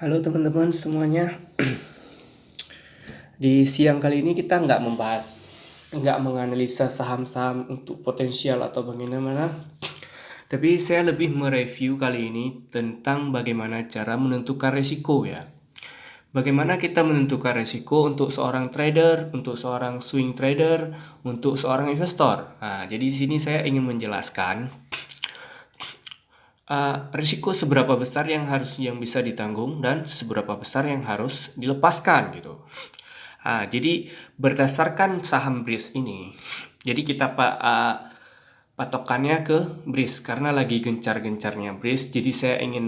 Halo teman-teman semuanya. Di siang kali ini kita nggak menganalisa saham-saham untuk potensial atau bagaimana. Tapi saya lebih mereview kali ini tentang bagaimana cara menentukan risiko ya. Bagaimana kita menentukan risiko untuk seorang trader, untuk seorang swing trader, untuk seorang investor. Nah, jadi di sini saya ingin menjelaskan risiko seberapa besar yang bisa ditanggung dan seberapa besar yang harus dilepaskan gitu. Jadi berdasarkan saham BRIS ini, jadi kita patokannya ke BRIS karena lagi gencar-gencarnya BRIS. Jadi saya ingin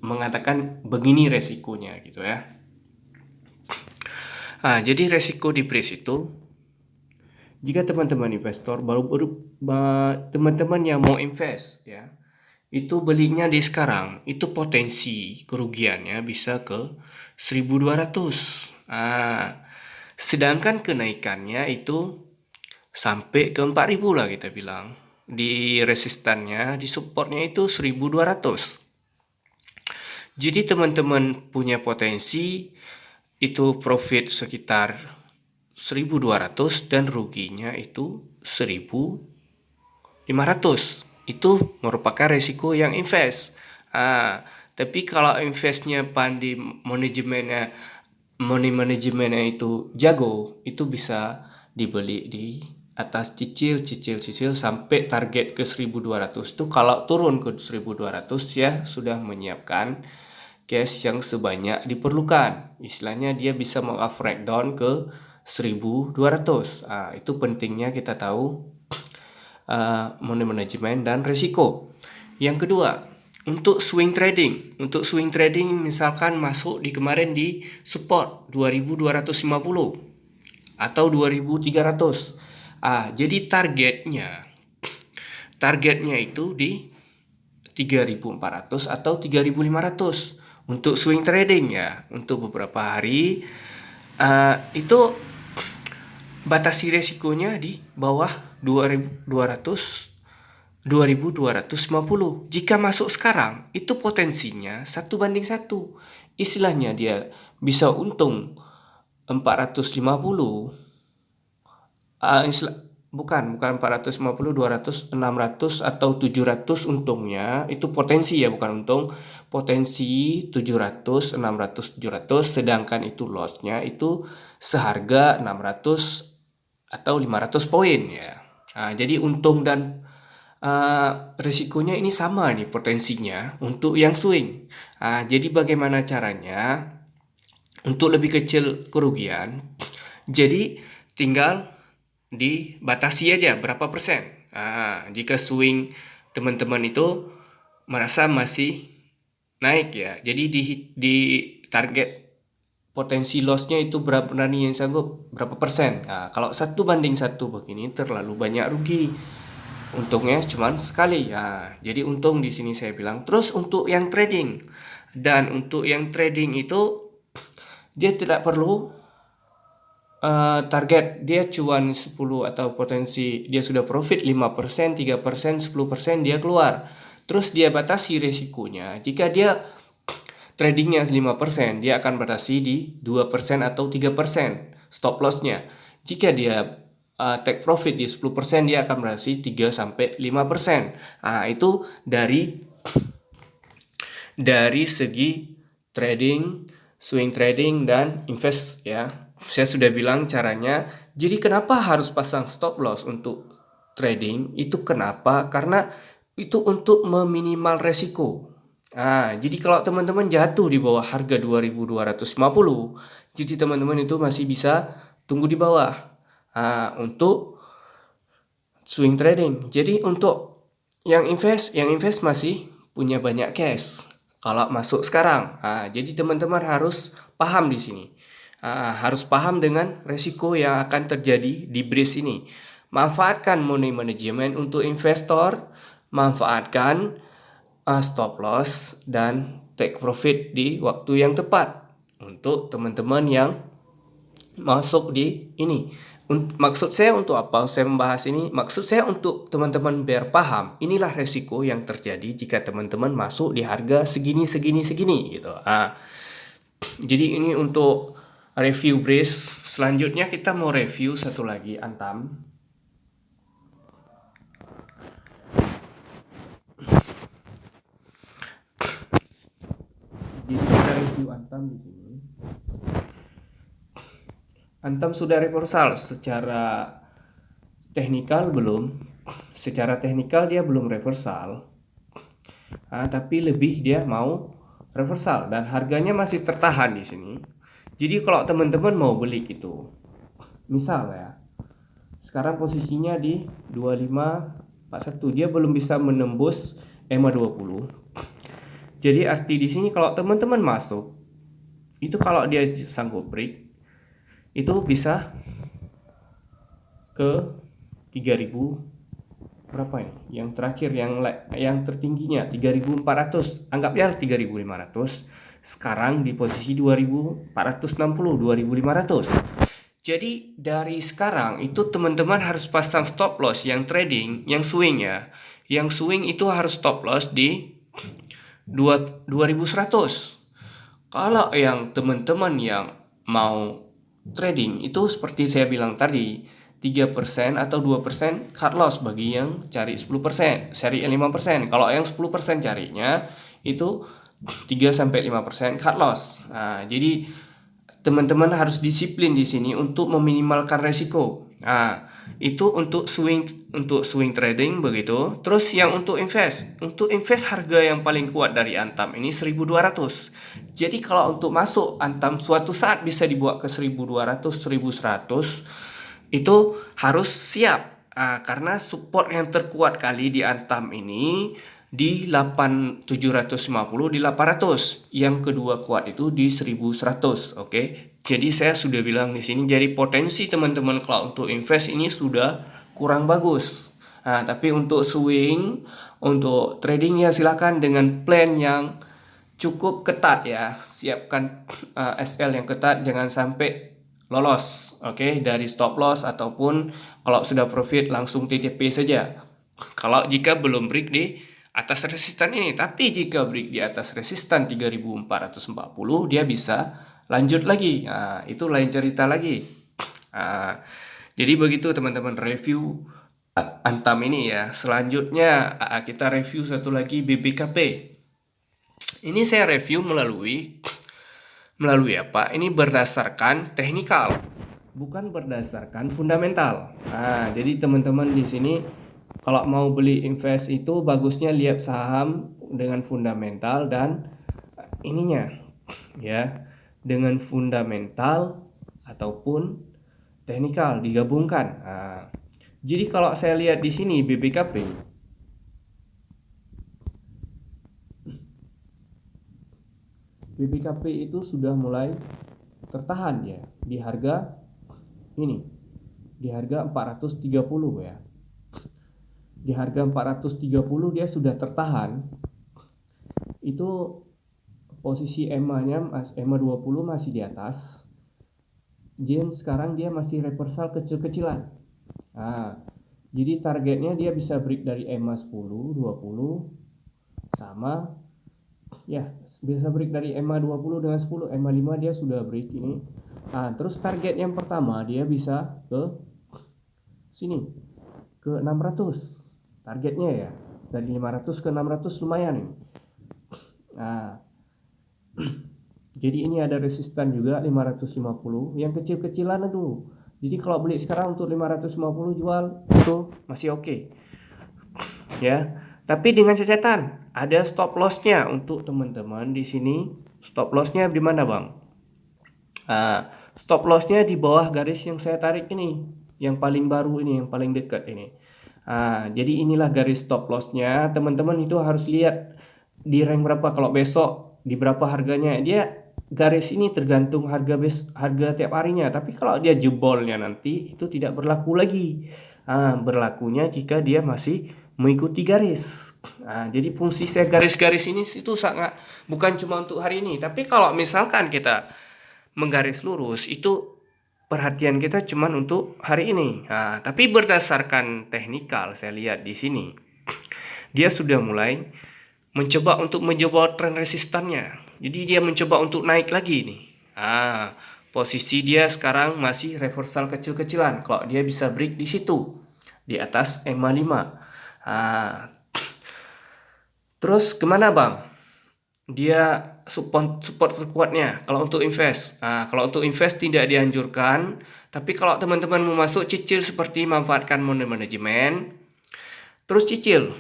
mengatakan begini resikonya gitu ya. Jadi resiko di BRIS itu, jika teman-teman investor teman-teman yang mau invest ya, itu belinya di sekarang, itu potensi kerugiannya bisa ke 1.200. Sedangkan kenaikannya itu sampai ke 4.000 lah kita bilang. Di resistannya, di supportnya itu 1.200. Jadi teman-teman punya potensi itu profit sekitar 1.200 dan ruginya itu 1.500. Itu merupakan resiko yang invest. Tapi kalau investnya pandai manajemennya itu jago, itu bisa dibeli di atas cicil sampai target ke 1.200. Itu kalau turun ke 1.200 ya sudah menyiapkan cash yang sebanyak diperlukan. Istilahnya dia bisa meng-average down ke 1.200. Itu pentingnya kita tahu manajemen dan risiko. Yang kedua, untuk swing trading. Untuk swing trading misalkan masuk di kemarin di support 2.250 atau 2.300. Jadi targetnya itu di 3.400 atau 3.500 untuk swing trading ya. Untuk beberapa hari itu batasi resikonya di bawah 2.250. Jika masuk sekarang itu potensinya 1:1. Istilahnya dia bisa untung 450. Bukan 450, 200, 600 atau 700 untungnya. Itu potensi ya, bukan untung. Potensi 700, 600, 700, sedangkan itu lossnya itu seharga 600 atau 500 poin ya. Jadi untung dan risikonya ini sama nih potensinya untuk yang swing. Jadi bagaimana caranya untuk lebih kecil kerugian? Jadi tinggal dibatasi aja berapa persen. Jika swing teman-teman itu merasa masih naik ya, jadi di target potensi lossnya itu berapa yang sanggup berapa persen. Kalau 1:1 begini terlalu banyak rugi. Untungnya cuma sekali ya. Jadi untung di sini saya bilang. Terus untuk yang trading, dan untuk yang trading itu dia tidak perlu target, dia cuan 10 atau potensi dia sudah profit 5%, 3%, 10% dia keluar. Terus dia batasi resikonya. Jika dia tradingnya 5%, dia akan batasi di 2% atau 3% stop lossnya. Jika dia take profit di 10%, dia akan batasi 3-5%. Itu dari segi trading, swing trading dan invest ya. Saya sudah bilang caranya. Jadi kenapa harus pasang stop loss untuk trading? Itu kenapa? Karena itu untuk meminimal resiko. Jadi kalau teman-teman jatuh di bawah harga 2.250, jadi teman-teman itu masih bisa tunggu di bawah untuk swing trading. Jadi untuk yang invest masih punya banyak cash kalau masuk sekarang. Jadi teman-teman harus paham di sini. Harus paham dengan resiko yang akan terjadi di BRIS ini. Manfaatkan money management untuk investor, manfaatkan stop loss dan take profit di waktu yang tepat untuk teman-teman yang masuk di ini. Maksud saya untuk apa saya membahas ini? Maksud saya untuk teman-teman biar paham, inilah resiko yang terjadi jika teman-teman masuk di harga segini gitu. Jadi ini untuk review brace. Selanjutnya kita mau review satu lagi Antam. Jadi kita review Antam di sini. Antam sudah reversal secara teknikal belum? Secara teknikal dia belum reversal. Tapi lebih dia mau reversal dan harganya masih tertahan di sini. Jadi kalau teman-teman mau beli gitu, misal ya, sekarang posisinya di 2541, dia belum bisa menembus EMA 20. Jadi arti di sini kalau teman-teman masuk, itu kalau dia sanggup break, itu bisa ke 3000 berapa ini? Yang terakhir yang tertingginya 3400, anggap ya 3500. Sekarang di posisi 2460, 2500. Jadi dari sekarang itu teman-teman harus pasang stop loss yang trading, yang swing ya. Yang swing itu harus stop loss di 2100. Kalau yang teman-teman yang mau trading itu seperti saya bilang tadi, 3% atau 2% cut loss bagi yang cari 10%, cari 5%. Kalau yang 10% carinya itu 3-5% cut loss. Jadi teman-teman harus disiplin di sini untuk meminimalkan resiko. Itu untuk swing trading begitu. Terus yang untuk invest harga yang paling kuat dari Antam ini 1200. Jadi kalau untuk masuk Antam suatu saat bisa dibawa ke 1200, 1100. Itu harus siap. Karena support yang terkuat kali di Antam ini di 8750 di 800. Yang kedua kuat itu di 1100, oke. Jadi saya sudah bilang di sini, jadi potensi teman-teman kalau untuk invest ini sudah kurang bagus. Tapi untuk swing, untuk trading ya silakan dengan plan yang cukup ketat ya. Siapkan SL yang ketat, jangan sampai lolos, oke, dari stop loss ataupun kalau sudah profit langsung TTP saja. Kalau jika belum break di atas resistan ini, tapi jika break di atas resistan 3440, dia bisa lanjut lagi. Itu lain cerita lagi. Jadi begitu teman-teman review Antam ini ya. Selanjutnya kita review satu lagi BBKP. Ini saya review melalui apa? Ini berdasarkan teknikal, bukan berdasarkan fundamental. Jadi teman-teman di sini kalau mau beli invest itu bagusnya lihat saham dengan fundamental dan ininya ya, dengan fundamental ataupun teknikal digabungkan. Jadi kalau saya lihat di sini BBKP itu sudah mulai tertahan ya di harga ini, di harga 430 ya. Di harga 430 dia sudah tertahan. Itu posisi EMA-nya EMA 20 masih di atas. Dan sekarang dia masih reversal kecil-kecilan. Jadi targetnya dia bisa break dari EMA 10, 20 sama ya, bisa break dari EMA 20 dengan 10, EMA 5 dia sudah break ini. Terus target yang pertama dia bisa ke sini, ke 600. Targetnya ya, dari 500 ke 600 lumayan ini. Jadi ini ada resistan juga 550, yang kecil-kecilan itu. Jadi kalau beli sekarang untuk 550 jual itu masih oke. Ya. Tapi dengan catatan ada stop loss-nya untuk teman-teman di sini. Stop loss-nya di mana, Bang? Stop loss-nya di bawah garis yang saya tarik ini, yang paling baru ini, yang paling dekat ini. Jadi inilah garis stop loss-nya. Teman-teman itu harus lihat di rank berapa. Kalau besok di berapa harganya. Dia garis ini tergantung harga tiap harinya. Tapi kalau dia jebolnya nanti itu tidak berlaku lagi. Berlakunya jika dia masih mengikuti garis. Jadi fungsi saya garis-garis ini itu sangat bukan cuma untuk hari ini, tapi kalau misalkan kita menggaris lurus itu perhatian kita cuman untuk hari ini. Nah, tapi berdasarkan teknikal saya lihat di sini, dia sudah mulai mencoba untuk menjebol tren resistannya. Jadi dia mencoba untuk naik lagi nih. Posisi dia sekarang masih reversal kecil-kecilan. Kalau dia bisa break di situ, di atas EMA 5. Terus kemana bang? Dia support terkuatnya kalau untuk invest. Kalau untuk invest tidak dianjurkan. Tapi kalau teman-teman mau masuk, cicil seperti manfaatkan manajemen. Terus cicil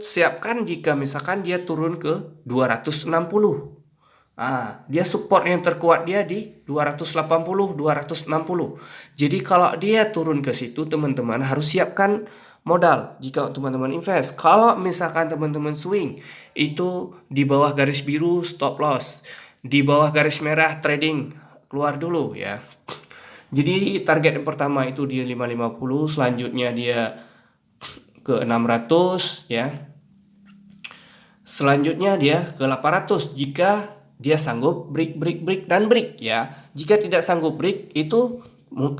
siapkan jika misalkan dia turun ke 260. Dia support yang terkuat dia di 280, 260. Jadi kalau dia turun ke situ, teman-teman harus siapkan modal jika teman-teman invest. Kalau misalkan teman-teman swing, itu di bawah garis biru stop loss, di bawah garis merah trading, keluar dulu ya. Jadi target yang pertama itu dia 550, selanjutnya dia ke 600 ya. Selanjutnya dia ke 800 jika dia sanggup break ya. Jika tidak sanggup break, itu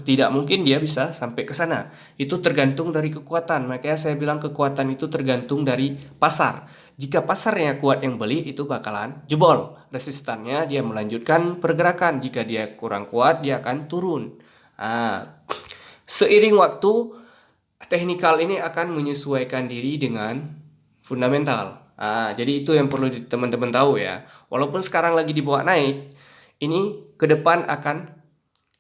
tidak mungkin dia bisa sampai ke sana. Itu tergantung dari kekuatan. Makanya saya bilang kekuatan itu tergantung dari pasar. Jika pasarnya kuat yang beli, itu bakalan jebol. Resistannya dia melanjutkan pergerakan. Jika dia kurang kuat, dia akan turun. Seiring waktu, teknikal ini akan menyesuaikan diri dengan fundamental. Jadi itu yang perlu teman-teman tahu ya. Walaupun sekarang lagi dibawa naik, ini ke depan akan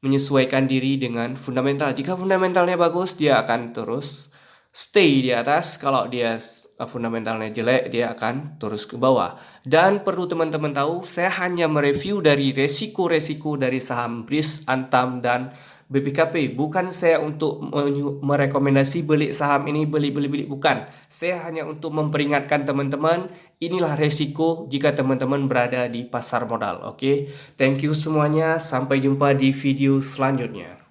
menyesuaikan diri dengan fundamental. Jika fundamentalnya bagus, dia akan terus stay di atas. Kalau dia fundamentalnya jelek, dia akan terus ke bawah. Dan perlu teman-teman tahu, saya hanya mereview dari resiko-resiko dari saham BRIS, Antam, dan BPKP. Bukan saya untuk merekomendasi beli saham ini, beli, bukan. Saya hanya untuk memperingatkan teman-teman, inilah resiko jika teman-teman berada di pasar modal. Oke, thank you semuanya, sampai jumpa di video selanjutnya.